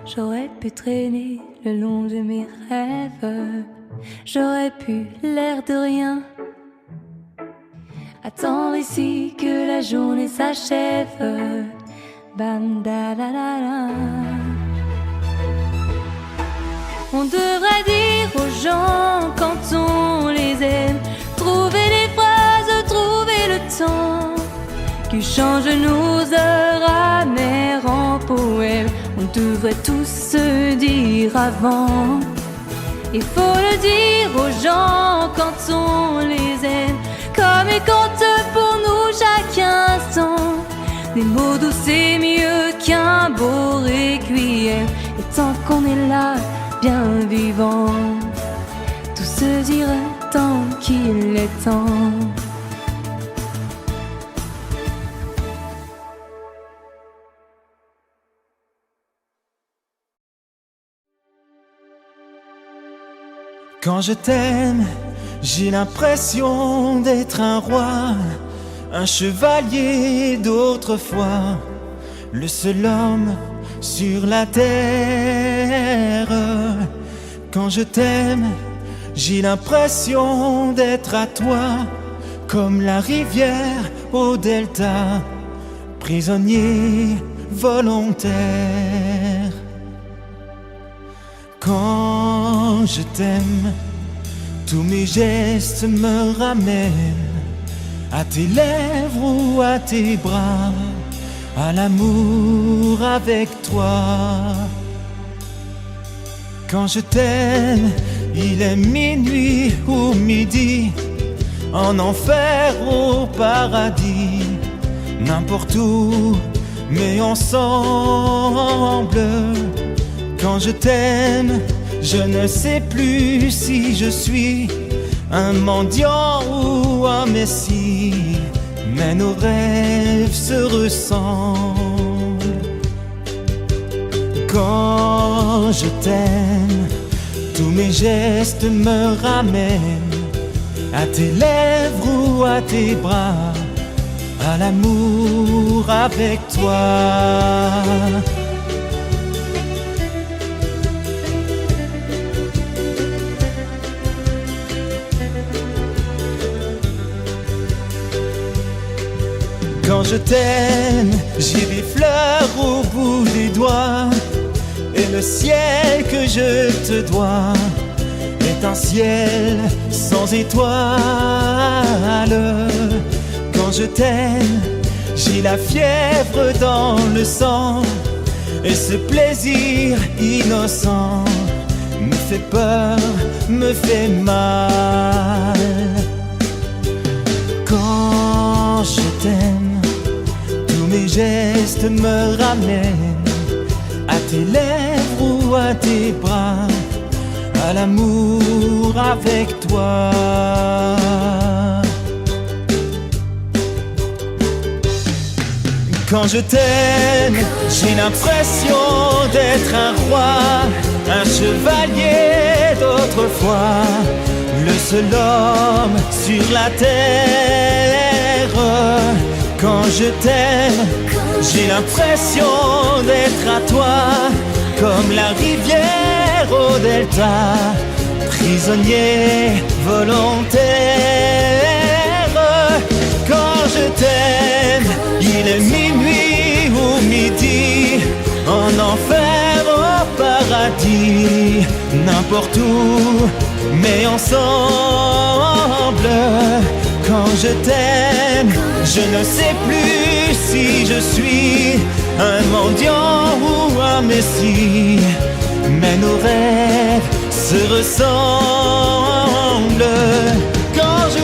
Speaker 1: J'aurais pu traîner le long de mes rêves, j'aurais pu l'air de rien, attendre ici que la journée s'achève. Bam da la la la. On devrait dire aux gens quand on les aime, trouver les phrases, trouver le temps, qui change nos heures amères en poèmes. On devrait tous se dire avant. Il faut le dire aux gens quand on les aime, comme ils comptent pour nous chaque instant. Des mots doux c'est mieux qu'un beau requiem, et tant qu'on est là, bien vivant, tout se dira tant qu'il est temps.
Speaker 10: Quand je t'aime, j'ai l'impression d'être un roi, un chevalier d'autrefois, le seul homme sur la terre. Quand je t'aime, j'ai l'impression d'être à toi, comme la rivière au delta, prisonnier volontaire. Quand je t'aime, tous mes gestes me ramènent à tes lèvres ou à tes bras, à l'amour avec toi. Quand je t'aime, il est minuit ou midi, en enfer ou paradis, n'importe où, mais ensemble. Quand je t'aime, je ne sais plus si je suis un mendiant ou un messie, mais nos rêves se ressemblent. Quand je t'aime, tous mes gestes me ramènent à tes lèvres ou à tes bras, à l'amour avec toi. Quand je t'aime, j'ai des fleurs au bout des doigts, et le ciel que je te dois est un ciel sans étoiles. Quand je t'aime, j'ai la fièvre dans le sang, et ce plaisir innocent me fait peur, me fait mal. Quand je t'aime, tous mes gestes me ramènent à tes lèvres ou à tes bras, à l'amour avec toi. Quand je t'aime, j'ai l'impression d'être un roi, un chevalier d'autrefois, le seul homme sur la terre. Quand je t'aime, j'ai l'impression d'être à toi, comme la rivière au delta, prisonnier volontaire. Quand je t'aime, il est minuit ou midi, en enfer au paradis, n'importe où, mais ensemble. Quand je t'aime, je ne sais plus si je suis un mendiant ou un messie, mais nos rêves se ressemblent. Quand je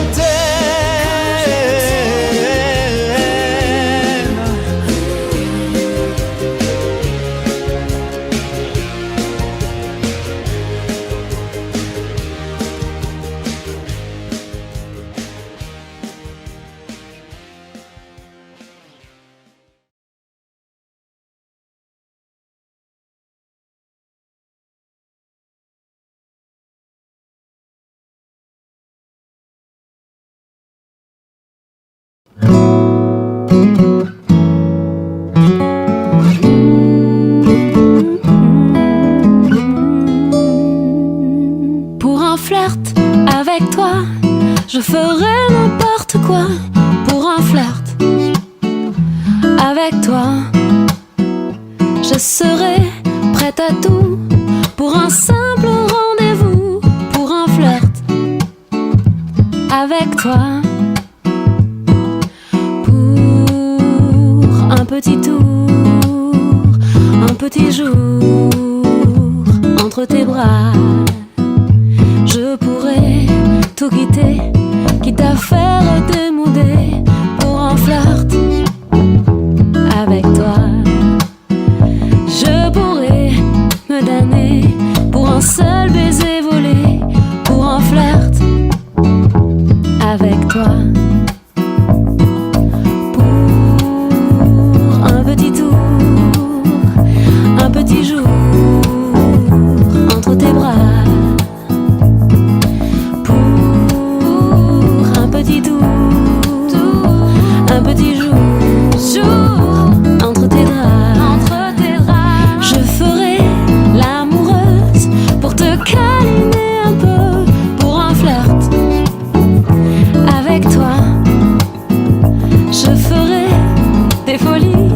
Speaker 1: Je ferai n'importe quoi pour un flirt avec toi. Je serai prête à tout pour un simple rendez-vous, pour un flirt avec toi. Pour un petit tour, un petit jour entre tes bras. Je pourrais tout quitter, quitte à faire démouder pour un flirt avec toi. Je pourrais me damner pour un seul baiser volé, pour un flirt avec toi. Pour un petit tour, un petit jour entre tes bras. Un petit jour entre tes draps. Je ferai l'amoureuse pour te câliner un peu, pour un flirt avec toi. Je ferai des folies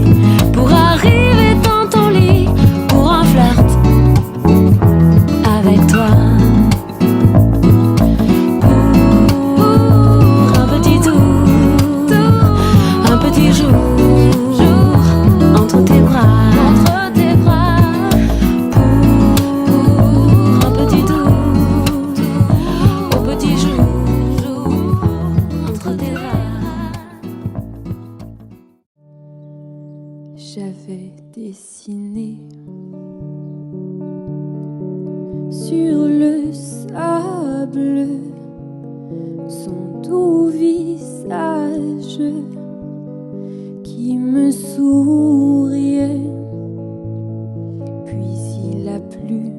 Speaker 1: pour arriver dans ton lit, pour un flirt avec toi.
Speaker 11: J'avais dessiné sur le sable son doux visage qui me souriait. Puis il a plu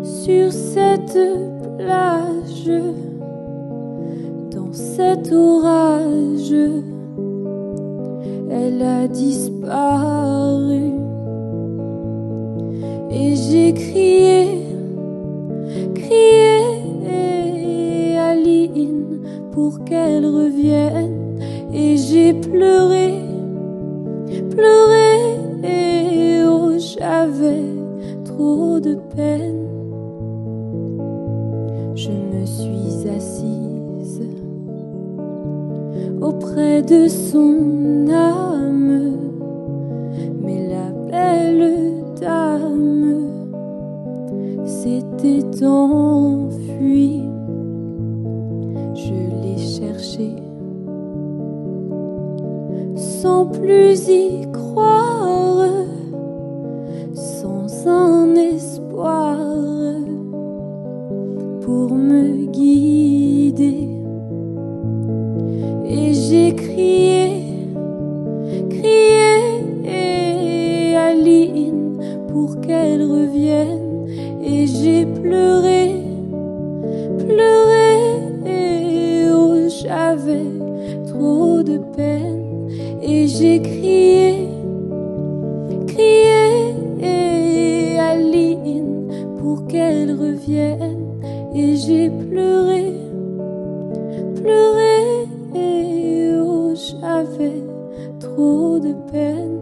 Speaker 11: sur cette plage, dans cet orage. Elle a disparu et j'ai crié, crié Aline pour qu'elle revienne. Et j'ai pleuré, pleuré, oh j'avais trop de peine. Je me suis assise auprès de son âme, mais la belle dame s'était enfuie. Je l'ai cherchée sans plus y croire, sans un espoir pour me guider. Et j'ai crié, crié Aline pour qu'elle revienne. Et j'ai pleuré, pleuré, oh j'avais trop de peine. Et j'ai crié, crié Aline pour qu'elle revienne. Et j'ai pleuré, pleuré, oh j'avais trop de peine.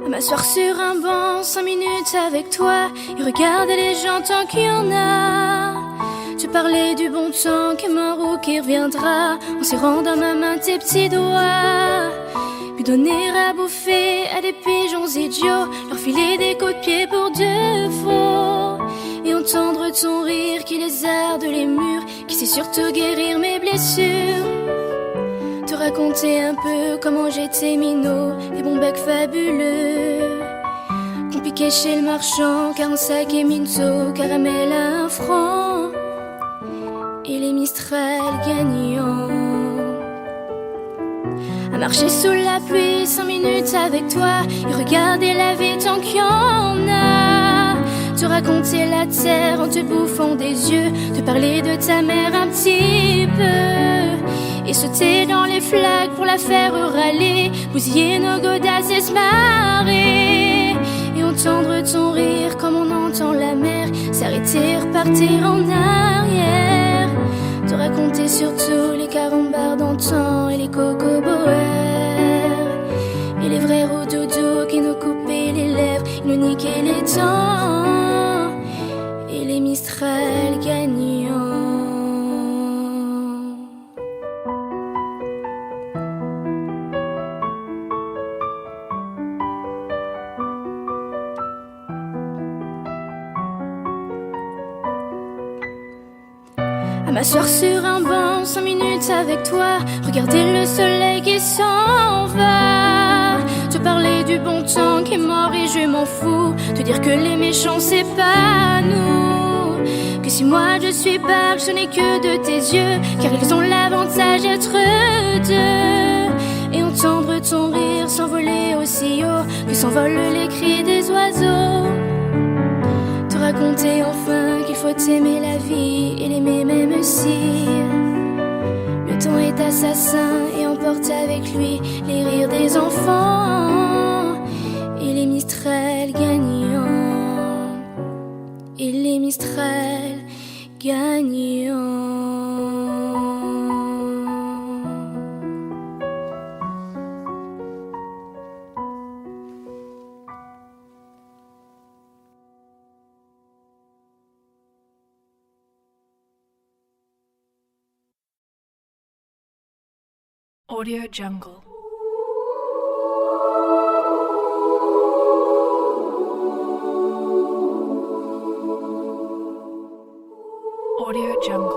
Speaker 12: À m'asseoir sur un banc 5 minutes avec toi et regarder les gens tant qu'il y en a. Tu parlais du bon temps comme un roux qui reviendra, en serrant dans ma main tes petits doigts. Puis donner à bouffer à des pigeons idiots, leur filer des coups de pied pour de faux. Et entendre ton rire qui lézarde les murs, qui sait surtout guérir mes blessures. Te raconter un peu comment j'étais minot, des bons becs fabuleux qu'on piquait chez le marchand, 45 et minto, caramel à 1 franc, et les Mistral gagnants. À marcher sous la pluie 5 minutes avec toi et regarder la vie tant qu'il y en a. raconter la terre en te bouffant des yeux, te parler de ta mère un petit peu, et sauter dans les flaques pour la faire râler, bousiller nos godasses et se marrer, et entendre ton rire comme on entend la mer s'arrêter, repartir en arrière, te raconter surtout les carambars d'antan et les cocoboères, et les vrais roudoudous qui nous coupaient les lèvres, ils nous niquaient les dents, et les Mistral gagnants. À m'asseoir sur un banc 5 minutes avec toi, regarder le soleil qui s'en va, te parler du bon temps qui est mort et je m'en fous, te dire que les méchants c'est pas nous, que si moi je suis barque je n'ai que de tes yeux, car ils ont l'avantage d'être deux, et entendre ton rire s'envoler aussi haut que s'envolent les cris des oiseaux, te raconter enfin qu'il faut aimer la vie et l'aimer même si le temps est assassin et emporte avec lui les rires des enfants, et les Mistral gagnants, et les Mistral gagnants.
Speaker 13: Audio Jungle. Audio Jungle.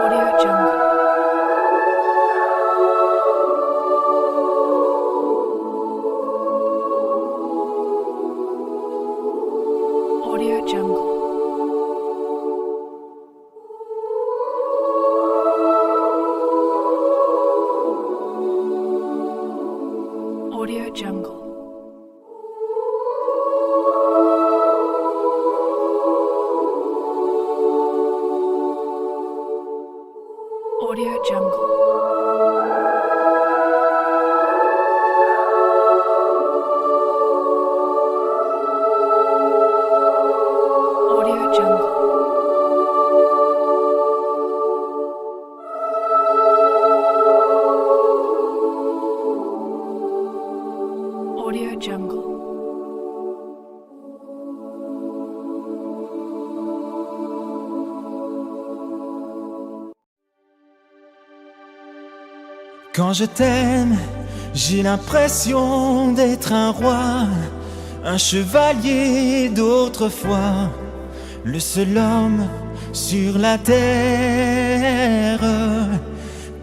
Speaker 13: Audio Jungle. Audio Jungle. Audio Jungle. Audio Jungle.
Speaker 10: Quand je t'aime, j'ai l'impression d'être un roi, un chevalier d'autrefois, le seul homme sur la terre.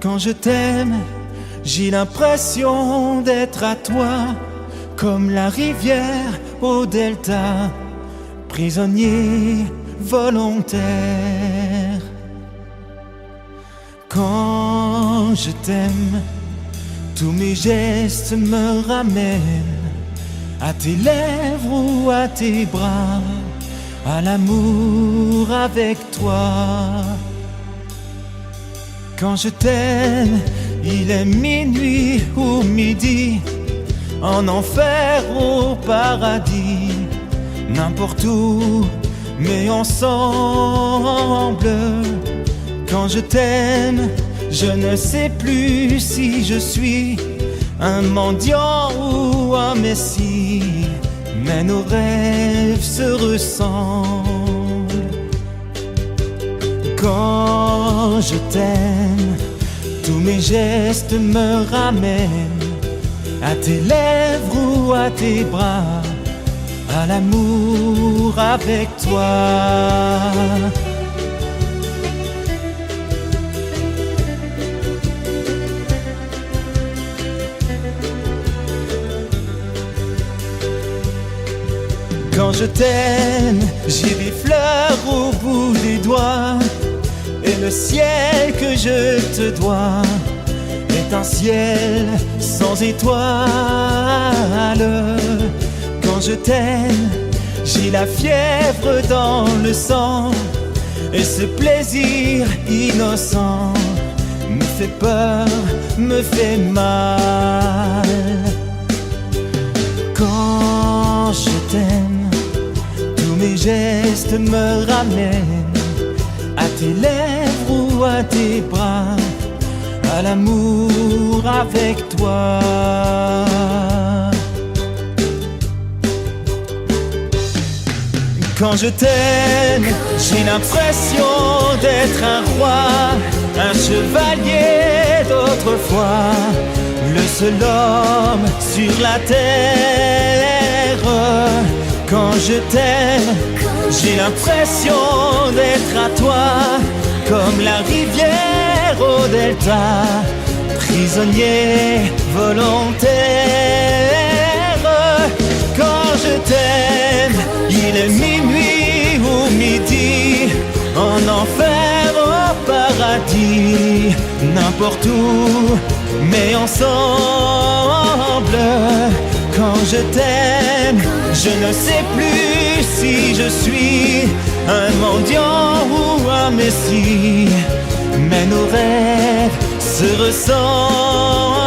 Speaker 10: Quand je t'aime, j'ai l'impression d'être à toi, comme la rivière au delta, prisonnier volontaire. Quand je t'aime, tous mes gestes me ramènent à tes lèvres ou à tes bras, à l'amour avec toi. Quand je t'aime, il est minuit ou midi, en enfer ou au paradis, n'importe où, mais ensemble. Quand je t'aime, je ne sais plus si je suis un mendiant ou un messie, mais nos rêves se ressemblent. Quand je t'aime, tous mes gestes me ramènent à tes lèvres ou à tes bras, à l'amour avec toi. Quand je t'aime, j'ai des fleurs au bout des doigts, et le ciel que je te dois un ciel sans étoiles. Quand je t'aime, j'ai la fièvre dans le sang. Et ce plaisir innocent me fait peur, me fait mal. Quand je t'aime, tous mes gestes me ramènent à tes lèvres ou à tes bras, à l'amour avec toi. Quand je t'aime, j'ai l'impression d'être un roi, un chevalier d'autrefois, le seul homme sur la terre. Quand je t'aime, j'ai l'impression d'être à toi, comme la rivière au delta, prisonnier volontaire. Quand je t'aime, il est minuit ou midi, en enfer au paradis, n'importe où, mais ensemble. Quand je t'aime, je ne sais plus si je suis un mendiant ou un messie, mais nos rêves se ressemblent.